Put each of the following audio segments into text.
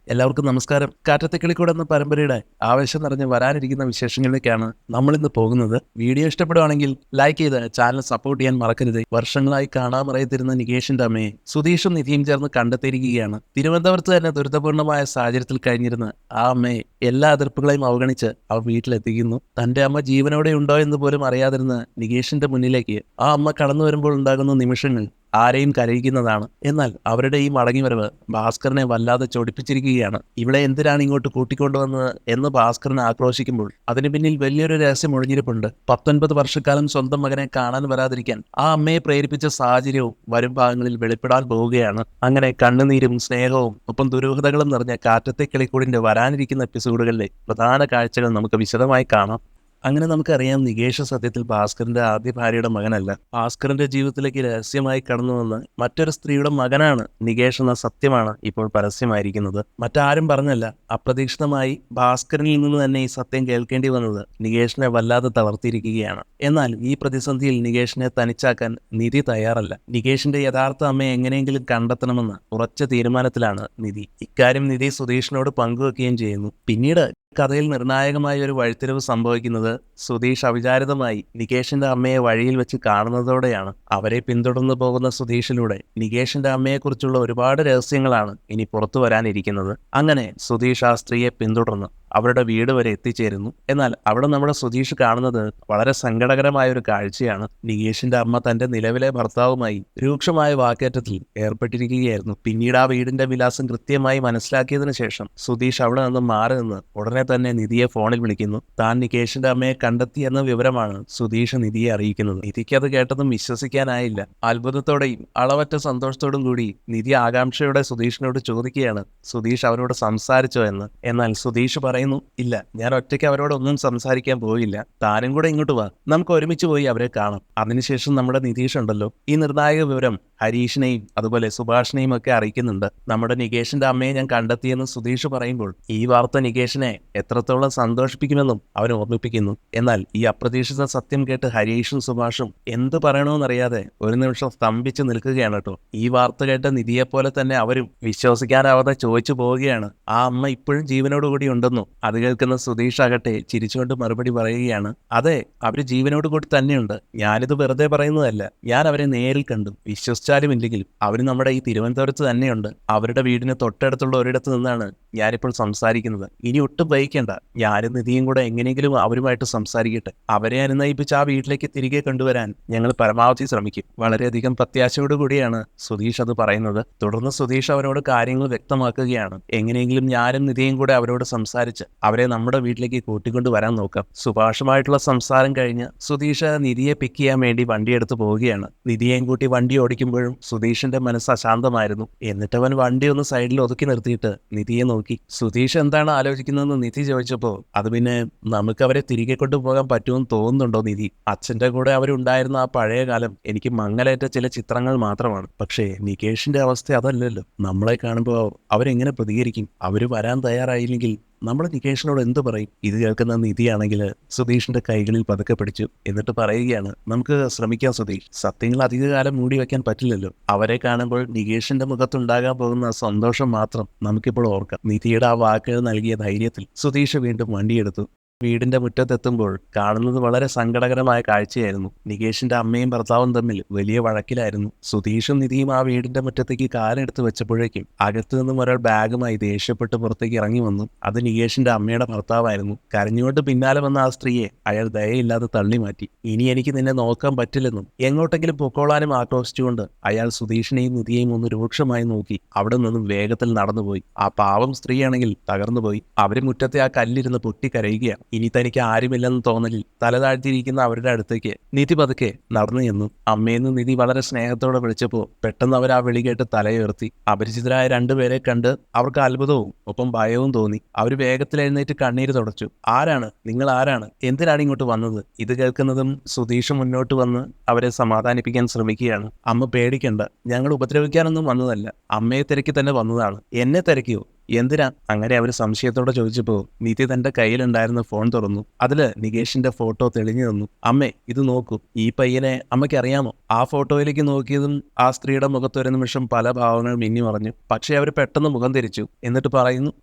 എല്ലാവർക്കും നമസ്കാരം. കാറ്റത്തെ കിളിക്കൂട് എന്ന പരമ്പരയുടെ ആവേശം നിറഞ്ഞ് വരാനിരിക്കുന്ന വിശേഷങ്ങളിലേക്കാണ് നമ്മളിന്ന് പോകുന്നത്. വീഡിയോ ഇഷ്ടപ്പെടുവാണെങ്കിൽ ലൈക്ക് ചെയ്ത് ചാനൽ സപ്പോർട്ട് ചെയ്യാൻ മറക്കരുത്. വർഷങ്ങളായി കാണാമറയത്തിരുന്ന നികേഷിന്റെ അമ്മയെ സുധീഷും നിധിയും ചേർന്ന് കണ്ടെത്തിയിരിക്കുകയാണ്. തിരുവനന്തപുരത്ത് തന്നെ ദുരിതപൂർണമായ സാഹചര്യത്തിൽ കഴിഞ്ഞിരുന്ന ആ അമ്മയെ എല്ലാ എതിർപ്പുകളെയും അവഗണിച്ച് അവർ വീട്ടിലെത്തിക്കുന്നു. തന്റെ അമ്മ ജീവനോടെ ഉണ്ടോ എന്ന് പോലും അറിയാതിരുന്ന നികേഷിന്റെ മുന്നിലേക്ക് ആ അമ്മ കടന്നു വരുമ്പോൾ ഉണ്ടാകുന്ന നിമിഷങ്ങൾ ആരെയും കരയിക്കുന്നതാണ്. എന്നാൽ അവരുടെ ഈ മടങ്ങിവരവ് ഭാസ്കരനെ വല്ലാതെ ചൊടിപ്പിച്ചിരിക്കുകയാണ്. ഇവിടെ എന്തിനാണ് ഇങ്ങോട്ട് കൂട്ടിക്കൊണ്ടുവന്നത് എന്ന് ഭാസ്കരൻ ആക്രോശിക്കുമ്പോൾ അതിന് പിന്നിൽ വലിയൊരു രഹസ്യം ഒളിഞ്ഞിരിപ്പുണ്ട്. 19 വർഷക്കാലം സ്വന്തം മകനെ കാണാൻ വരാതിരിക്കാൻ ആ അമ്മയെ പ്രേരിപ്പിച്ച സാഹചര്യവും വരും ഭാഗങ്ങളിൽ വെളിപ്പെടാൻ പോവുകയാണ്. അങ്ങനെ കണ്ണുനീരും സ്നേഹവും ഒപ്പം ദുരൂഹതകളും നിറഞ്ഞ കാറ്റത്തെ കിളിക്കൂടിന്റെ വരാനിരിക്കുന്ന എപ്പിസോഡുകളിലെ പ്രധാന കാഴ്ചകൾ നമുക്ക് വിശദമായി കാണാം. അങ്ങനെ നമുക്കറിയാം, നികേഷ് സത്യത്തിൽ ഭാസ്കറിന്റെ ആദ്യ ഭാര്യയുടെ മകനല്ല. ഭാസ്കറിന്റെ ജീവിതത്തിലേക്ക് രഹസ്യമായി കടന്നു വന്ന മറ്റൊരു സ്ത്രീയുടെ മകനാണ് നികേഷ് എന്ന സത്യമാണ് ഇപ്പോൾ പരസ്യമായിരിക്കുന്നത്. മറ്റാരും പറഞ്ഞല്ല, അപ്രതീക്ഷിതമായി ഭാസ്കറിൽ നിന്ന് തന്നെ ഈ സത്യം കേൾക്കേണ്ടി വന്നത് നികേഷിനെ വല്ലാതെ തളർത്തിയിരിക്കുകയാണ്. എന്നാൽ ഈ പ്രതിസന്ധിയിൽ നികേഷിനെ തനിച്ചാക്കാൻ നിധി തയ്യാറല്ല. നികേഷിന്റെ യഥാർത്ഥ അമ്മയെ എങ്ങനെയെങ്കിലും കണ്ടെത്തണമെന്ന് ഉറച്ച തീരുമാനത്തിലാണ് നിധി. ഇക്കാര്യം നിധി സുധീഷിനോട് പങ്കുവെക്കുകയും ചെയ്യുന്നു. പിന്നീട് കഥയിൽ നിർണായകമായ ഒരു വഴിത്തിരിവ് സംഭവിക്കുന്നത് സുധീഷ് അവിചാരിതമായി നികേഷിന്റെ അമ്മയെ വഴിയിൽ വെച്ച് കാണുന്നതോടെയാണ്. അവരെ പിന്തുടർന്നു പോകുന്ന സുധീഷിലൂടെ നികേഷിന്റെ അമ്മയെക്കുറിച്ചുള്ള ഒരുപാട് രഹസ്യങ്ങളാണ് ഇനി പുറത്തു വരാനിരിക്കുന്നത്. അങ്ങനെ സുധീഷ് ആ സ്ത്രീയെ പിന്തുടർന്ന് അവരുടെ വീട് വരെ എത്തിച്ചേരുന്നു. എന്നാൽ അവിടെ നമ്മുടെ സുധീഷ് കാണുന്നത് വളരെ സങ്കടകരമായ ഒരു കാഴ്ചയാണ്. നികേഷിന്റെ അമ്മ തന്റെ നിലവിലെ ഭർത്താവുമായി രൂക്ഷമായ വാക്കേറ്റത്തിൽ ഏർപ്പെട്ടിരിക്കുകയായിരുന്നു. പിന്നീട് ആ വീടിന്റെ വിലാസം കൃത്യമായി മനസ്സിലാക്കിയതിനു ശേഷം സുധീഷ് അവിടെ നിന്ന് മാറി നിന്ന് ഉടനെ തന്നെ നിധിയെ ഫോണിൽ വിളിക്കുന്നു. താൻ നികേഷിന്റെ അമ്മയെ കണ്ടെത്തി എന്ന വിവരമാണ് സുധീഷ് നിധിയെ അറിയിക്കുന്നത്. നിധിക്ക് അത് കേട്ടതും വിശ്വസിക്കാനായില്ല. അത്ഭുതത്തോടെയും അളവറ്റ സന്തോഷത്തോടും കൂടി നിധി ആകാംക്ഷയോടെ സുധീഷിനോട് ചോദിക്കുകയാണ്, സുധീഷ് അവരോട് സംസാരിച്ചോ എന്ന്. എന്നാൽ സുധീഷ് പറയുന്നു, ഇല്ല, ഞാൻ ഒറ്റയ്ക്ക് അവരോടൊന്നും സംസാരിക്കാൻ പോയില്ല. താനും കൂടെ ഇങ്ങോട്ട് വാ, നമുക്ക് ഒരുമിച്ച് പോയി അവരെ കാണാം. അതിനുശേഷം നമ്മുടെ നിതീഷ് ഉണ്ടല്ലോ, ഈ നിർണായക വിവരം ഹരീഷിനെയും അതുപോലെ സുഭാഷിനെയും ഒക്കെ അറിയിക്കുന്നുണ്ട്. നമ്മുടെ നികേഷിന്റെ അമ്മയെ ഞാൻ കണ്ടെത്തിയെന്ന് സുധീഷ് പറയുമ്പോൾ ഈ വാർത്ത നികേഷിനെ എത്രത്തോളം സന്തോഷിപ്പിക്കുമെന്നും അവൻ ഓർമ്മിപ്പിക്കുന്നു. എന്നാൽ ഈ അപ്രതീക്ഷിത സത്യം കേട്ട് ഹരീഷും സുഭാഷും എന്ത് പറയണമെന്നറിയാതെ ഒരു നിമിഷം സ്തംഭിച്ച് നിൽക്കുകയാണ് കേട്ടോ. ഈ വാർത്ത കേട്ട നിധിയെപ്പോലെ തന്നെ അവരും വിശ്വസിക്കാനാവാതെ ചോദിച്ചു പോവുകയാണ്, ആ അമ്മ ഇപ്പോഴും ജീവനോടുകൂടി ഉണ്ടെന്നോ? അത് കേൾക്കുന്ന സുധീഷ് ആകട്ടെ ചിരിച്ചുകൊണ്ട് മറുപടി പറയുകയാണ്, അതെ, അവര് ജീവനോടുകൂടി തന്നെയുണ്ട്. ഞാനിത് വെറുതെ പറയുന്നതല്ല, ഞാൻ അവരെ നേരിൽ കണ്ടു. വിശ്വസിച്ചാലും ഇല്ലെങ്കിലും അവര് നമ്മുടെ ഈ തിരുവനന്തപുരത്ത് തന്നെയുണ്ട്. അവരുടെ വീടിന് തൊട്ടടുത്തുള്ള ഒരിടത്ത് നിന്നാണ് ഞാനിപ്പോൾ സംസാരിക്കുന്നത്. ഇനി ഒട്ടും വൈകിക്കണ്ട, ഞാനും നിധിയും കൂടെ എങ്ങനെയെങ്കിലും അവരുമായിട്ട് സംസാരിക്കട്ടെ. അവരെ അനുനയിപ്പിച്ച് ആ വീട്ടിലേക്ക് തിരികെ കൊണ്ടുവരാൻ ഞങ്ങൾ പരമാവധി ശ്രമിക്കും. വളരെയധികം പ്രത്യാശയോടുകൂടിയാണ് സുധീഷ് അത് പറയുന്നത്. തുടർന്ന് സുധീഷ് അവരോട് കാര്യങ്ങൾ വ്യക്തമാക്കുകയാണ്. എങ്ങനെയെങ്കിലും ഞാനും നിധിയും കൂടെ അവരോട് സംസാരിച്ച് അവരെ നമ്മുടെ വീട്ടിലേക്ക് കൂട്ടിക്കൊണ്ടുവരാൻ നോക്കാം. സുഭാഷുമായിട്ടുള്ള സംസാരം കഴിഞ്ഞ് സുധീഷ് നിധിയെ പിക്ക് ചെയ്യാൻ വേണ്ടി വണ്ടിയെടുത്ത് പോവുകയാണ്. നിധിയെയും കൂട്ടി വണ്ടി ഓടിക്കുമ്പോഴും സുധീഷിന്റെ മനസ്സ് അശാന്തമായിരുന്നു. എന്നിട്ട് അവൻ വണ്ടി ഒന്ന് സൈഡിൽ ഒതുക്കി നിർത്തിയിട്ട് നിധിയെ നോക്കി. സുധീഷ് എന്താണ് ആലോചിക്കുന്നതെന്ന് നിധി ചോദിച്ചപ്പോൾ, അത് പിന്നെ നമുക്ക് അവരെ തിരികെ കൊണ്ടുപോകാൻ പറ്റുമെന്ന് തോന്നുന്നുണ്ടോ നിധി? അച്ഛന്റെ കൂടെ അവരുണ്ടായിരുന്ന ആ പഴയ കാലം എനിക്ക് മങ്ങലേറ്റ ചില ചിത്രങ്ങൾ മാത്രമാണ്. പക്ഷേ നികേഷിന്റെ അവസ്ഥ അതല്ലല്ലോ. നമ്മളെ കാണുമ്പോൾ അവരെങ്ങനെ പ്രതികരിക്കും? അവര് വരാൻ തയ്യാറായില്ലെങ്കിൽ നമ്മൾ നികേഷിനോട് എന്ത് പറയും? ഇത് കേൾക്കുന്ന നിധിയാണെങ്കിൽ സുധീഷിന്റെ കൈകളിൽ പതുക്കെ പിടിച്ചു. എന്നിട്ട് പറയുകയാണ്, നമുക്ക് ശ്രമിക്കാം സുധീഷ്. സത്യങ്ങൾ അധികകാലം മൂടി വെക്കാൻ പറ്റില്ലല്ലോ. അവരെ കാണുമ്പോൾ നികേഷിന്റെ മുഖത്തുണ്ടാകാൻ പോകുന്ന സന്തോഷം മാത്രം നമുക്കിപ്പോൾ ഓർക്കാം. നിധിയുടെ ആ വാക്കുകൾ നൽകിയ ധൈര്യത്തിൽ സുധീഷ് വീണ്ടും വണ്ടിയെടുത്തു. വീടിന്റെ മുറ്റത്തെത്തുമ്പോൾ കാണുന്നത് വളരെ സങ്കടകരമായ കാഴ്ചയായിരുന്നു. നികേഷിന്റെ അമ്മയും ഭർത്താവും തമ്മിൽ വലിയ വഴക്കിലായിരുന്നു. സുധീഷും നിധിയും ആ വീടിന്റെ മുറ്റത്തേക്ക് കാലെടുത്ത് വെച്ചപ്പോഴേക്കും അകത്തു നിന്നും ഒരാൾ ബാഗുമായി ദേഷ്യപ്പെട്ട് പുറത്തേക്ക് ഇറങ്ങി വന്നു. അത് നികേഷിന്റെ അമ്മയുടെ ഭർത്താവായിരുന്നു. കരഞ്ഞുകൊണ്ട് പിന്നാലെ വന്ന ആ സ്ത്രീയെ അയാൾ ദയയില്ലാതെ തള്ളി മാറ്റി. ഇനി എനിക്ക് നിന്നെ നോക്കാൻ പറ്റില്ലെന്നും എങ്ങോട്ടെങ്കിലും പൊക്കോളാനും ആക്രോശിച്ചുകൊണ്ട് അയാൾ സുധീഷിനെയും നിധിയെയും ഒന്ന് രൂക്ഷമായി നോക്കി അവിടെ നിന്നും വേഗത്തിൽ നടന്നുപോയി. ആ പാവം സ്ത്രീയാണെങ്കിൽ തകർന്നുപോയി. അവര് മുറ്റത്തെ ആ കല്ലിരുന്ന് പൊട്ടിക്കരയുകയാണ്. ഇനി തനിക്ക് ആരുമില്ലെന്ന് തോന്നലിൽ തല താഴ്ത്തിയിരിക്കുന്ന അവരുടെ അടുത്തേക്ക് നിധി പതുക്കെ നടന്നു ചെന്നു. അമ്മയെന്ന് നിധി വളരെ സ്നേഹത്തോടെ വിളിച്ചപ്പോൾ പെട്ടെന്ന് അവർ ആ വിളി കേട്ട് തലയുയർത്തി. അപരിചിതരായ രണ്ടുപേരെ കണ്ട് അവർക്ക് അത്ഭുതവും ഒപ്പം ഭയവും തോന്നി. അവർ വേഗത്തിൽ എഴുന്നേറ്റ് കണ്ണീര് തുടച്ചു. ആരാണ് നിങ്ങൾ? ആരാണ്? എന്തിനാണ് ഇങ്ങോട്ട് വന്നത്? ഇത് കേൾക്കുന്നതും സുധീഷ് മുന്നോട്ട് വന്ന് അവരെ സമാധാനിപ്പിക്കാൻ ശ്രമിക്കുകയാണ്. അമ്മ പേടിക്കണ്ട, ഞങ്ങൾ ഉപദ്രവിക്കാനൊന്നും വന്നതല്ല. അമ്മയെ തിരക്കി തന്നെ വന്നതാണ്. എന്നെ തിരക്കിയോ? എന്തിനാ അങ്ങനെ അവർ സംശയത്തോടെ ചോദിച്ചപ്പോൾ നിധി തന്റെ കയ്യിലുണ്ടായിരുന്ന ഫോൺ തുറന്നു. അതില് നികേഷിന്റെ ഫോട്ടോ തെളിഞ്ഞു തന്നു. അമ്മേ, ഇത് നോക്കൂ, ഈ പയ്യനെ അമ്മയ്ക്ക് അറിയാമോ? ആ ഫോട്ടോയിലേക്ക് നോക്കിയതും ആ സ്ത്രീയുടെ മുഖത്ത് ഒരു നിമിഷം പല ഭാവങ്ങൾ മിന്നി മറഞ്ഞു. പക്ഷെ അവർ പെട്ടെന്ന് മുഖം തിരിച്ചു. എന്നിട്ട് പറയുന്നു,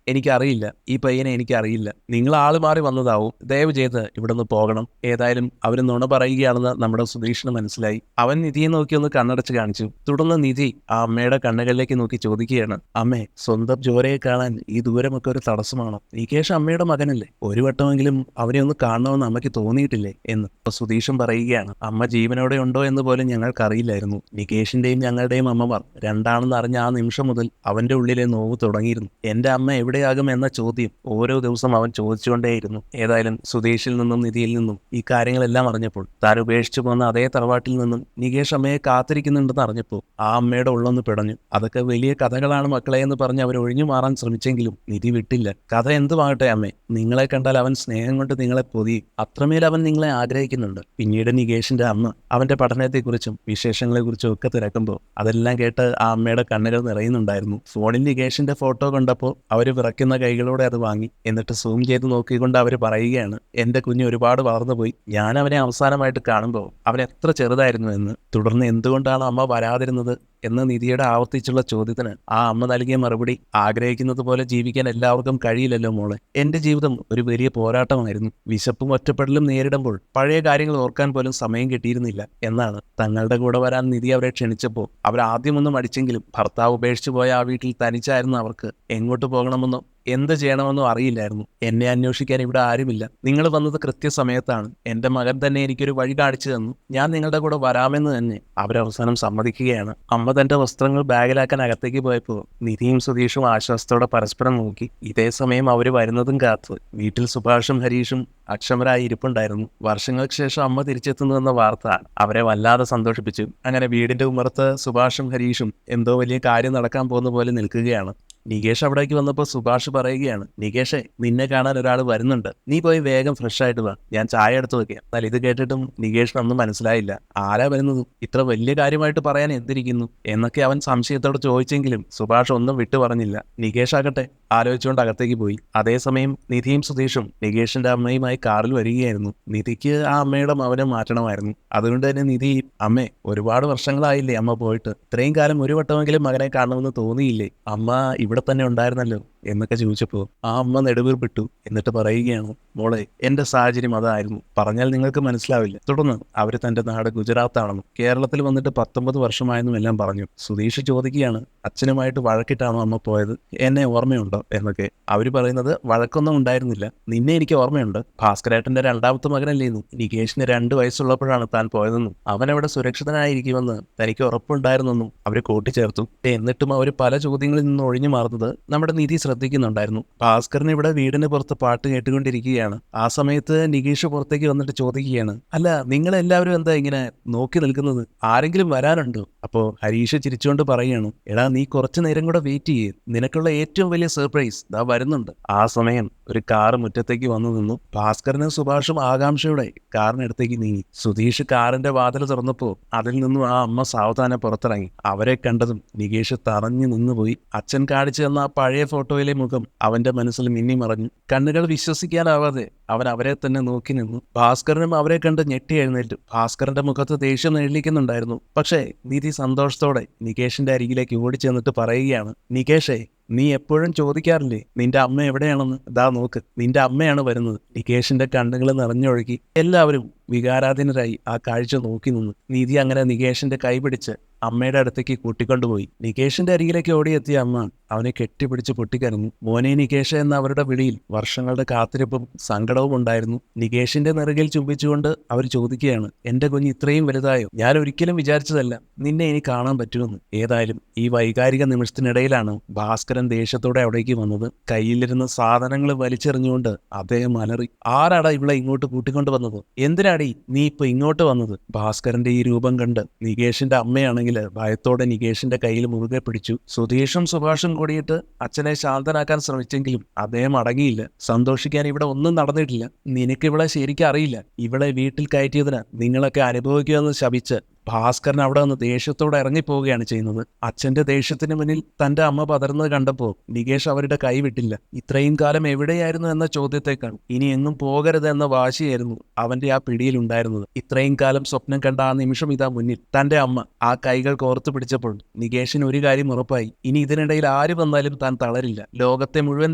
എനിക്കറിയില്ല, ഈ പയ്യനെ എനിക്കറിയില്ല. നിങ്ങൾ ആള് മാറി വന്നതാവും. ദയവ് ചെയ്ത് ഇവിടെ നിന്ന് പോകണം. ഏതായാലും അവർ നുണ പറയുകയാണെന്ന് നമ്മുടെ സുധീഷിന് മനസ്സിലായി. അവൻ നിധിയെ നോക്കി ഒന്ന് കണ്ണടച്ച് കാണിച്ചു. തുടർന്ന് നിധി ആ അമ്മയുടെ കണ്ണുകളിലേക്ക് നോക്കി ചോദിക്കുകയാണ്, അമ്മേ, സ്വന്തം ജോരയെ കാണാൻ ഈ ദൂരമൊക്കെ ഒരു തടസ്സമാണോ? നികേഷ് അമ്മയുടെ മകനല്ലേ? ഒരു വട്ടമെങ്കിലും അവനെ ഒന്ന് കാണണമെന്ന് അമ്മയ്ക്ക് തോന്നിയിട്ടില്ലേ എന്ന് സുധീഷും പറയുകയാണ്. അമ്മ ജീവനോടെ ഉണ്ടോ എന്ന് പോലും ഞങ്ങൾക്കറിയില്ലായിരുന്നു. നികേഷിന്റെയും ഞങ്ങളുടെയും അമ്മമാർ രണ്ടാണെന്ന് അറിഞ്ഞ ആ നിമിഷം മുതൽ അവന്റെ ഉള്ളിലെ നോവ് തുടങ്ങിയിരുന്നു. എന്റെ അമ്മ എവിടെയാകും എന്ന ചോദ്യം ഓരോ ദിവസം അവൻ ചോദിച്ചുകൊണ്ടേയിരുന്നു. ഏതായാലും സുധീഷിൽ നിന്നും നിധിയിൽ നിന്നും ഈ കാര്യങ്ങളെല്ലാം അറിഞ്ഞപ്പോൾ, താൻ ഉപേക്ഷിച്ചു പോന്ന അതേ തറവാട്ടിൽ നിന്നും നികേഷ് അമ്മയെ കാത്തിരിക്കുന്നുണ്ടെന്ന് അറിഞ്ഞപ്പോൾ ആ അമ്മയുടെ ഉള്ളൊന്ന് പിടഞ്ഞു. അതൊക്കെ വലിയ കഥകളാണ് മക്കളെ എന്ന് പറഞ്ഞ് അവർ ഒഴിഞ്ഞു മാറാൻ ശ്രമിച്ചെങ്കിലും നിധി വിട്ടില്ല. കഥ എന്തുമാകട്ടെ അമ്മേ, നിങ്ങളെ കണ്ടാൽ അവൻ സ്നേഹം കൊണ്ട് നിങ്ങളെ പൊതിയും. അത്രമേൽ അവൻ നിങ്ങളെ ആഗ്രഹിക്കുന്നുണ്ട്. പിന്നീട് നികേഷിന്റെ അമ്മ അവന്റെ പഠനത്തെക്കുറിച്ചും വിശേഷങ്ങളെക്കുറിച്ചും ഒക്കെ തിരക്കുമ്പോൾ അതെല്ലാം കേട്ട് ആ അമ്മയുടെ കണ്ണുകൾ നിറയുന്നുണ്ടായിരുന്നു. ഫോണിൽ നികേഷിന്റെ ഫോട്ടോ കണ്ടപ്പോൾ അവര് വിറയ്ക്കുന്ന കൈകളോടെ അത് വാങ്ങി. എന്നിട്ട് സൂം ചെയ്ത് നോക്കിക്കൊണ്ട് അവർ പറയുകയാണ്, എന്റെ കുഞ്ഞ് ഒരുപാട് വളർന്നുപോയി. ഞാൻ അവനെ അവസാനമായിട്ട് കാണുമ്പോൾ അവൻ എത്ര ചെറുതായിരുന്നു എന്ന്. തുടർന്ന് എന്തുകൊണ്ടാണ് അമ്മ വരാതിരുന്നത് എന്ന നിധിയുടെ ആവർത്തിച്ചുള്ള ചോദ്യത്തിന് ആ അമ്മ നൽകിയ മറുപടി, ആഗ്രഹിക്കുന്നത് പോലെ ജീവിക്കാൻ എല്ലാവർക്കും കഴിയില്ലല്ലോ മോളെ. എന്റെ ജീവിതം ഒരു വലിയ പോരാട്ടമായിരുന്നു. വിശപ്പും ഒറ്റപ്പെടലും നേരിടുമ്പോൾ പഴയ കാര്യങ്ങൾ ഓർക്കാൻ പോലും സമയം കിട്ടിയിരുന്നില്ല എന്നാണ്. തങ്ങളുടെ കൂടെ വരാൻ നിധി അവരെ ക്ഷണിച്ചപ്പോൾ അവർ ആദ്യമൊന്നും അടിച്ചെങ്കിലും ഭർത്താവ് ഉപേക്ഷിച്ചു പോയ ആ വീട്ടിൽ തനിച്ചായിരുന്നു അവർക്ക്. എങ്ങോട്ട് പോകണമെന്നോ എന്ത് ചെയ്യണമെന്നോ അറിയില്ലായിരുന്നു. എന്നെ അന്വേഷിക്കാൻ ഇവിടെ ആരുമില്ല. നിങ്ങൾ വന്നത് കൃത്യസമയത്താണ്. എന്റെ മകൻ തന്നെ എനിക്കൊരു വഴി കാണിച്ചു തന്നു. ഞാൻ നിങ്ങളുടെ കൂടെ വരാമെന്ന് തന്നെ അവരവസാനം സമ്മതിക്കുകയാണ്. അമ്മ തന്റെ വസ്ത്രങ്ങൾ ബാഗിലാക്കാൻ അകത്തേക്ക് പോയപ്പോൾ നിധിയും സുധീഷും ആശ്വാസത്തോടെ പരസ്പരം നോക്കി. ഇതേ സമയം അവര് വരുന്നതും കാത്ത് വീട്ടിൽ സുഭാഷും ഹരീഷും അക്ഷമരായി ഇരിപ്പുണ്ടായിരുന്നു. വർഷങ്ങൾക്ക് ശേഷം അമ്മ തിരിച്ചെത്തുന്നുവെന്ന വാർത്ത അവരെ വല്ലാതെ സന്തോഷിപ്പിച്ചു. അങ്ങനെ വീടിന്റെ ഉമ്മറത്ത് സുഭാഷും ഹരീഷും എന്തോ വലിയ കാര്യം നടക്കാൻ പോകുന്ന പോലെ നിൽക്കുകയാണ്. നികേഷ് അവിടേക്ക് വന്നപ്പോൾ സുഭാഷ് പറയുകയാണ്, നികേഷേ, നിന്നെ കാണാൻ ഒരാൾ വരുന്നുണ്ട്. നീ പോയി വേഗം ഫ്രഷ് ആയിട്ട് വാ, ഞാൻ ചായ എടുത്തു വെക്കാം. എന്നാൽ ഇത് കേട്ടിട്ടും നികേഷിനൊന്നും മനസ്സിലായില്ല. ആരാ വരുന്നത്? ഇത്ര വലിയ കാര്യമായിട്ട് പറയാൻ എന്തിരിക്കുന്നു എന്നൊക്കെ അവൻ സംശയത്തോടെ ചോദിച്ചെങ്കിലും സുഭാഷ് ഒന്നും വിട്ടു പറഞ്ഞില്ല. നികേഷ് ആകട്ടെ ആലോചിച്ചുകൊണ്ട് അകത്തേക്ക് പോയി. അതേസമയം നിധിയും സുധീഷും നികേഷിന്റെ അമ്മയുമായി കാറിൽ വരികയായിരുന്നു. നിധിക്ക് ആ അമ്മയുടെ മകനെ മാറ്റണമായിരുന്നു. അതുകൊണ്ട് തന്നെ നിധി, അമ്മേ, ഒരുപാട് വർഷങ്ങളായില്ലേ അമ്മ പോയിട്ട്? ഇത്രയും കാലം ഒരു വട്ടമെങ്കിലും മകനെ കാണണമെന്ന് തോന്നിയില്ലേ? അമ്മ ഇവിടെ തന്നെ ഉണ്ടായിരുന്നല്ലോ എന്നൊക്കെ ചോദിച്ചപ്പോൾ ആ അമ്മ നെടുവീർപ്പിട്ടു. എന്നിട്ട് പറയുകയാണ്, മോളെ, എന്റെ സാഹചര്യം അതായിരുന്നു. പറഞ്ഞാൽ നിങ്ങൾക്ക് മനസ്സിലാവില്ല. തുടർന്ന് അവര് തന്റെ നാട് ഗുജറാത്താണെന്നും കേരളത്തിൽ വന്നിട്ട് 19 വർഷമായെന്നും എല്ലാം പറഞ്ഞു. സുധീഷ് ചോദിക്കുകയാണ്, അച്ഛനുമായിട്ട് വഴക്കിട്ടാണോ അമ്മ പോയത്? എന്നെ ഓർമ്മയുണ്ടോ എന്നൊക്കെ. അവര് പറയുന്നത്, വഴക്കൊന്നും ഉണ്ടായിരുന്നില്ല, നിന്നെ എനിക്ക് ഓർമ്മയുണ്ട്. ഭാസ്കരേട്ടന്റെ രണ്ടാമത്തെ മകനല്ലേന്നു. നികേഷിന് 2 വയസ്സുള്ളപ്പോഴാണ് താൻ പോയതെന്നും അവൻ അവിടെ സുരക്ഷിതനായിരിക്കുമെന്ന് തനിക്ക് ഉറപ്പുണ്ടായിരുന്നെന്നും അവര് കൂട്ടിച്ചേർത്തു. എന്നിട്ടും അവർ പല ചോദ്യങ്ങളിൽ നിന്ന് ഒഴിഞ്ഞു മാറുന്നത് നമ്മുടെ നിധി ശ്രദ്ധിക്കുന്നുണ്ടായിരുന്നു. ഭാസ്കരൻ ഇവിടെ വീടിന് പുറത്ത് പാട്ട് കേട്ടുകൊണ്ടിരിക്കുകയാണ്. ആ സമയത്ത് നികേഷ് പുറത്തേക്ക് വന്നിട്ട് ചോദിക്കുകയാണ്, അല്ല, നിങ്ങളെല്ലാവരും എന്താ ഇങ്ങനെ നോക്കി നിൽക്കുന്നത്? ആരെങ്കിലും വരാനുണ്ടോ? അപ്പോ ഹരീഷ് ചിരിച്ചുകൊണ്ട് പറയുകയാണ്, എടാ, നീ കുറച്ചു നേരം കൂടെ വെയിറ്റ് ചെയ്യേ, നിനക്കുള്ള ഏറ്റവും വലിയ സർപ്രൈസ് ദാ വരുന്നുണ്ട്. ആ സമയം ഒരു കാറ് മുറ്റത്തേക്ക് വന്നു നിന്നു. ഭാസ്കരനും സുഭാഷും ആകാംക്ഷയോടെ കാറിനടുത്തേക്ക് നീങ്ങി. സുധീഷ് കാറിന്റെ വാതിൽ തുറന്നപ്പോൾ അതിൽ നിന്നും ആ അമ്മ സാവധാനം പുറത്തിറങ്ങി. അവരെ കണ്ടതും നികേഷ് തറഞ്ഞു നിന്നുപോയി. അച്ഛൻ കാണിച്ചു തന്ന ആ പഴയ ഫോട്ടോയിലെ മുഖം അവന്റെ മനസ്സിൽ മിന്നി മറഞ്ഞു. കണ്ണുകൾ വിശ്വസിക്കാനാവാതെ അവൻ അവരെ തന്നെ നോക്കി നിന്നു. ഭാസ്കരനും അവരെ കണ്ട് ഞെട്ടി എഴുന്നേറ്റു. ഭാസ്കരന്റെ മുഖത്ത് ദേഷ്യം നിഴലിക്കുന്നുണ്ടായിരുന്നു. പക്ഷേ നിധി സന്തോഷത്തോടെ നികേഷിന്റെ അരികിലേക്ക് ഓടിച്ചെന്നിട്ട് പറയുകയാണ്, നികേഷേ, നീ എപ്പോഴും ചോദിക്കാറില്ലേ നിന്റെ അമ്മ എവിടെയാണെന്ന്? ദാ നോക്ക്, നിന്റെ അമ്മയാണ് വരുന്നത്. നികേഷിന്റെ കണ്ണുകൾ നിറഞ്ഞൊഴുകി. എല്ലാവരും വികാരാധീനരായി ആ കാഴ്ച നോക്കി നിന്നു. നിധി അങ്ങനെ നികേഷിന്റെ കൈ പിടിച്ച് അമ്മയുടെ അടുത്തേക്ക് കൂട്ടിക്കൊണ്ടുപോയി. നികേഷിന്റെ അരികിലേക്ക് ഓടിയെത്തിയ അമ്മ അവനെ കെട്ടിപ്പിടിച്ച് പൊട്ടിക്കരഞ്ഞു. മോനെ നികേഷ് എന്ന അവരുടെ വിളിയിൽ വർഷങ്ങളുടെ കാത്തിരിപ്പും സങ്കടവും ഉണ്ടായിരുന്നു. നികേഷിന്റെ നെറുകിൽ ചുംബിച്ചുകൊണ്ട് അവർ ചോദിക്കുകയാണ്, എന്റെ കുഞ്ഞ് ഇത്രയും വലുതായോ? ഞാൻ ഒരിക്കലും വിചാരിച്ചതല്ല നിന്നെ ഇനി കാണാൻ പറ്റുമെന്ന്. ഏതായാലും ഈ വൈകാരിക നിമിഷത്തിനിടയിലാണ് ഭാസ്കരൻ ദേഷ്യത്തോടെ അവിടേക്ക് വന്നത്. കയ്യിലിരുന്ന സാധനങ്ങൾ വലിച്ചെറിഞ്ഞുകൊണ്ട് അദ്ദേഹം അലറി, ആരാടാ ഇവിടെ ഇങ്ങോട്ട് കൂട്ടിക്കൊണ്ടു വന്നത്? എന്തിനാടി നീ ഇപ്പൊ ഇങ്ങോട്ട് വന്നത്? ഭാസ്കരന്റെ ഈ രൂപം കണ്ട് നികേഷിന്റെ അമ്മയാണെങ്കിൽ ഭയത്തോടെ നികേഷിന്റെ കയ്യിൽ മുറുകെ പിടിച്ചു. സുധീഷും സുഭാഷും കൂടിയിട്ട് അച്ഛനെ ശാന്തനാക്കാൻ ശ്രമിച്ചെങ്കിലും അദ്ദേഹം അടങ്ങിയില്ല. സന്തോഷിക്കാൻ ഇവിടെ ഒന്നും നടന്നിട്ടില്ല. നിനക്ക് ഇവിടെ ശരിക്കും അറിയില്ല. ഇവിടെ വീട്ടിൽ കയറ്റിയതിന് നിങ്ങളൊക്കെ അനുഭവിക്കുമെന്ന് ശപിച്ച് ഭാസ്കരൻ അവിടെ നിന്ന് ദേഷ്യത്തോടെ ഇറങ്ങിപ്പോവുകയാണ് ചെയ്യുന്നത്. അച്ഛന്റെ ദേഷ്യത്തിന് മുന്നിൽ തന്റെ അമ്മ പതറുന്നത് കണ്ടപ്പോൾ നികേഷ് അവരുടെ കൈ വിട്ടില്ല. ഇത്രയും കാലം എവിടെയായിരുന്നു എന്ന ചോദ്യത്തേക്കാൾ ഇനി എങ്ങും പോകരുത് എന്ന വാശിയായിരുന്നു അവന്റെ ആ പിടിയിലുണ്ടായിരുന്നത്. ഇത്രയും കാലം സ്വപ്നം കണ്ട ആ നിമിഷം ഇതാ മുന്നിൽ. തന്റെ അമ്മ ആ കൈകൾ കോർത്തു പിടിച്ചപ്പോൾ നികേഷിന് ഒരു കാര്യം ഉറപ്പായി. ഇനി ഇതിനിടയിൽ ആര് വന്നാലും താൻ തളരില്ല. ലോകത്തെ മുഴുവൻ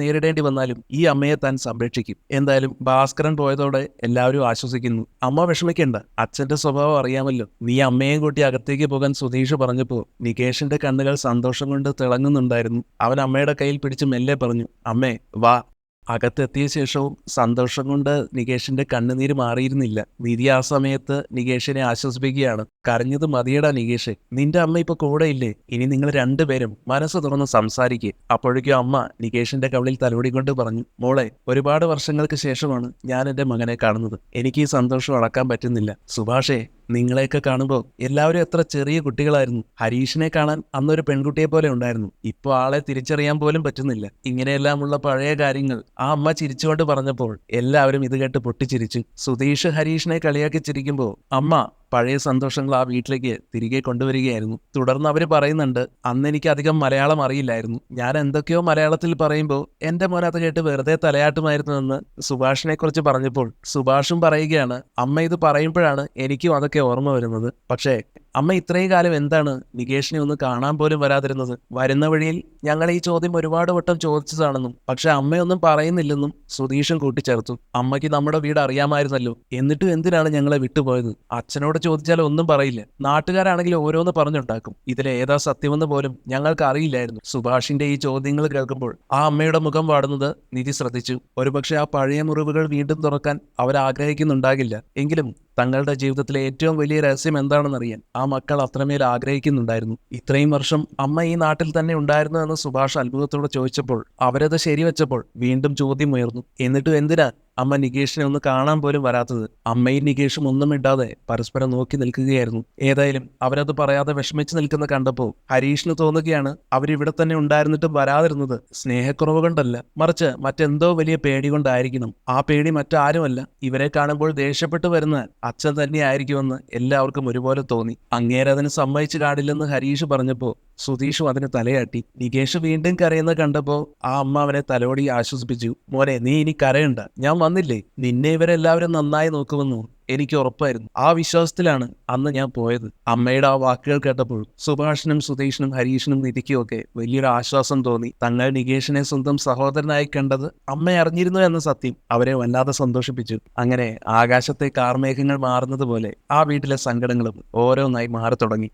നേരിടേണ്ടി വന്നാലും ഈ അമ്മയെ താൻ സംരക്ഷിക്കും. എന്തായാലും ഭാസ്കരൻ പോയതോടെ എല്ലാവരും ആശ്വസിക്കുന്നു. അമ്മ വിഷമിക്കേണ്ട, അച്ഛന്റെ സ്വഭാവം അറിയാമല്ലോ. നീ അമ്മയെയും കൂട്ടി അകത്തേക്ക് പോകാൻ സുധീഷ് പറഞ്ഞപ്പോ നികേഷിന്റെ കണ്ണുകൾ സന്തോഷം കൊണ്ട് തിളങ്ങുന്നുണ്ടായിരുന്നു. അവൻ അമ്മയുടെ കയ്യിൽ പിടിച്ച് മെല്ലെ പറഞ്ഞു, അമ്മേ വാ. അകത്തെത്തിയ ശേഷവും സന്തോഷം കൊണ്ട് നികേഷിന്റെ കണ്ണുനീര് മാറിയിരുന്നില്ല. നിധി ആ സമയത്ത് നികേഷിനെ ആശ്വസിപ്പിക്കുകയാണ്. കരഞ്ഞത് മതിയടാ നികേഷ്, നിന്റെ അമ്മ ഇപ്പൊ കൂടെ ഇല്ലേ? ഇനി നിങ്ങൾ രണ്ടുപേരും മനസ്സ് തുറന്ന് സംസാരിക്കുക. അപ്പോഴേക്കും അമ്മ നികേഷിന്റെ കവിളിൽ തലോടിക്കൊണ്ട് പറഞ്ഞു, മോളെ, ഒരുപാട് വർഷങ്ങൾക്ക് ശേഷമാണ് ഞാൻ എന്റെ മകനെ കാണുന്നത്. എനിക്ക് ഈ സന്തോഷം അളക്കാൻ പറ്റുന്നില്ല. സുഭാഷേ, നിങ്ങളെയൊക്കെ കാണുമ്പോൾ എല്ലാവരും എത്ര ചെറിയ കുട്ടികളായിരുന്നു. ഹരീഷിനെ കാണാൻ അന്നൊരു പെൺകുട്ടിയെ പോലെ ഉണ്ടായിരുന്നു. ഇപ്പൊ ആളെ തിരിച്ചറിയാൻ പോലും പറ്റുന്നില്ല. ഇങ്ങനെയെല്ലാമുള്ള പഴയ കാര്യങ്ങൾ ആ അമ്മ ചിരിച്ചുകൊണ്ട് പറഞ്ഞപ്പോൾ എല്ലാവരും ഇത് കേട്ട് പൊട്ടിച്ചിരിച്ചു. സുധീഷ് ഹരീഷിനെ കളിയാക്കി ചിരിക്കുമ്പോൾ അമ്മ പഴയ സന്തോഷങ്ങൾ ആ വീട്ടിലേക്ക് തിരികെ കൊണ്ടുവരികയായിരുന്നു. തുടർന്ന് അവർ പറയുന്നുണ്ട്, അന്ന് എനിക്ക് അധികം മലയാളം അറിയില്ലായിരുന്നു. ഞാൻ എന്തൊക്കെയോ മലയാളത്തിൽ പറയുമ്പോൾ എന്റെ മോൻ അത് കേട്ട് വെറുതെ തലയാട്ടുമായിരുന്നു എന്ന് സുഭാഷിനെ കുറിച്ച് പറഞ്ഞപ്പോൾ സുഭാഷും പറയുകയാണ്, അമ്മ ഇത് പറയുമ്പോഴാണ് എനിക്കും അതൊക്കെ ഓർമ്മ വരുന്നത്. പക്ഷേ അമ്മ ഇത്രയും കാലം എന്താണ് നികേഷിനെ ഒന്ന് കാണാൻ പോലും വരാതിരുന്നത്? വരുന്ന വഴിയിൽ ഞങ്ങൾ ഈ ചോദ്യം ഒരുപാട് വട്ടം ചോദിച്ചതാണെന്നും പക്ഷെ അമ്മയൊന്നും പറയുന്നില്ലെന്നും സുധീഷും കൂട്ടിച്ചേർത്തു. അമ്മയ്ക്ക് നമ്മുടെ വീട് അറിയാമായിരുന്നല്ലോ, എന്നിട്ടും എന്തിനാണ് ഞങ്ങളെ വിട്ടുപോയത്? അച്ഛനോട് ചോദിച്ചാൽ ഒന്നും പറയില്ല. നാട്ടുകാരാണെങ്കിൽ ഓരോന്ന് പറഞ്ഞുണ്ടാക്കും. ഇതിലേതാ സത്യമെന്ന് പോലും ഞങ്ങൾക്ക് അറിയില്ലായിരുന്നു. സുഭാഷിന്റെ ഈ ചോദ്യങ്ങൾ കേൾക്കുമ്പോൾ ആ അമ്മയുടെ മുഖം വാടുന്നത് നിധി ശ്രദ്ധിച്ചു. ഒരുപക്ഷെ ആ പഴയ മുറിവുകൾ വീണ്ടും തുറക്കാൻ അവരാഗ്രഹിക്കുന്നുണ്ടാകില്ല. എങ്കിലും തങ്ങളുടെ ജീവിതത്തിലെ ഏറ്റവും വലിയ രഹസ്യം എന്താണെന്നറിയാൻ ആ മക്കൾ അത്രമേൽ ആഗ്രഹിക്കുന്നുണ്ടായിരുന്നു. ഇത്രയും വർഷം അമ്മ ഈ നാട്ടിൽ തന്നെ ഉണ്ടായിരുന്നു എന്ന് സുഭാഷ് അത്ഭുതത്തോടെ ചോദിച്ചപ്പോൾ അവരത് ശരിവെച്ചപ്പോൾ വീണ്ടും ചോദ്യം ഉയർന്നു. എന്നിട്ടും എന്തിനാ അമ്മ നികേഷിനെ ഒന്ന് കാണാൻ പോലും വരാത്തത്? അമ്മയും നികേഷും ഒന്നും ഇടാതെ പരസ്പരം നോക്കി നിൽക്കുകയായിരുന്നു. ഏതായാലും അവരത് പറയാതെ വിഷമിച്ച് നിൽക്കുന്ന കണ്ടപ്പോൾ ഹരീഷിന് തോന്നുകയാണ്, അവരിവിടെ തന്നെ ഉണ്ടായിരുന്നിട്ടും വരാതിരുന്നത് സ്നേഹക്കുറവ് കൊണ്ടല്ല, മറിച്ച് മറ്റെന്തോ വലിയ പേടി കൊണ്ടായിരിക്കണം. ആ പേടി മറ്റാരുമല്ല, ഇവരെ കാണുമ്പോൾ ദേഷ്യപ്പെട്ടു വരുന്ന അച്ഛൻ തന്നെയായിരിക്കുമെന്ന് എല്ലാവർക്കും ഒരുപോലെ തോന്നി. അങ്ങേരതിന് സമ്മതിച്ചു കാണില്ലെന്ന് ഹരീഷ് പറഞ്ഞപ്പോ സുധീഷും അതിന് തലയാട്ടി. നികേഷ് വീണ്ടും കരയുന്ന കണ്ടപ്പോ ആ അമ്മ അവനെ തലോടി ആശ്വസിപ്പിച്ചു. മോനെ, നീ ഇനി കരയണ്ട, ഞാൻ വന്നില്ലേ, നിന്നെ ഇവരെല്ലാവരും നന്നായി നോക്കുമെന്നു എനിക്ക് ഉറപ്പായിരുന്നു. ആ വിശ്വാസത്തിലാണ് അന്ന് ഞാൻ പോയത്. അമ്മയുടെ ആ വാക്കുകൾ കേട്ടപ്പോൾ സുഭാഷിനും സുധീഷിനും ഹരീഷിനും നിധിക്കുമൊക്കെ വലിയൊരു ആശ്വാസം തോന്നി. തങ്ങൾ നികേഷിനെ സ്വന്തം സഹോദരനായി കണ്ടത് അമ്മ അറിഞ്ഞിരുന്നു എന്ന സത്യം അവരെ വല്ലാതെ സന്തോഷിപ്പിച്ചു. അങ്ങനെ ആകാശത്തെ കാർമേഘങ്ങൾ മാറുന്നത് പോലെ ആ വീട്ടിലെ സങ്കടങ്ങളും ഓരോന്നായി മാറി തുടങ്ങി.